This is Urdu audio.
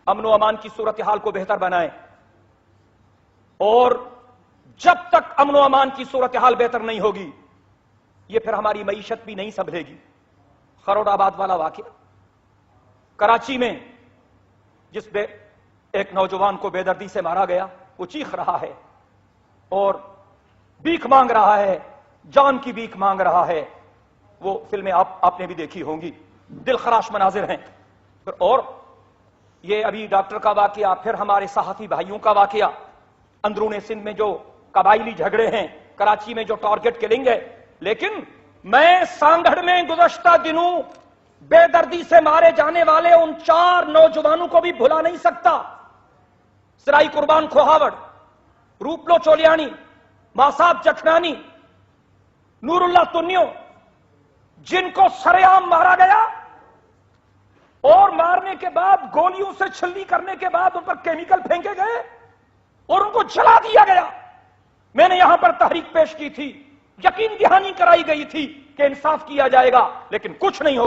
امن و امان کی صورتحال کو بہتر بنائیں، اور جب تک امن و امان کی صورتحال بہتر نہیں ہوگی یہ پھر ہماری معیشت بھی نہیں سنبھلے گی۔ خروڑ آباد والا واقعہ، کراچی میں جس پہ ایک نوجوان کو بے دردی سے مارا گیا، وہ چیخ رہا ہے اور بھیک مانگ رہا ہے، جان کی بھیک مانگ رہا ہے۔ وہ فلمیں آپ نے بھی دیکھی ہوں گی، دل خراش مناظر ہیں۔ اور یہ ابھی ڈاکٹر کا واقعہ، پھر ہمارے صحافی بھائیوں کا واقعہ، اندرون سندھ میں جو قبائلی جھگڑے ہیں، کراچی میں جو ٹارگٹ کلنگ ہے۔ لیکن میں سانگھڑ میں گزشتہ دنوں بے دردی سے مارے جانے والے ان 4 نوجوانوں کو بھی بھلا نہیں سکتا۔ سرائی قربان کھوہاوڑ، روپلو چولیانی، ماساب جٹنانی، نور اللہ تنیو، جن کو سرے عام مارا گیا اور مارنے کے بعد گولیوں سے چھلنی کرنے کے بعد ان پر کیمیکل پھینکے گئے اور ان کو جلا دیا گیا۔ میں نے یہاں پر تحریک پیش کی تھی، یقین دہانی کرائی گئی تھی کہ انصاف کیا جائے گا، لیکن کچھ نہیں ہو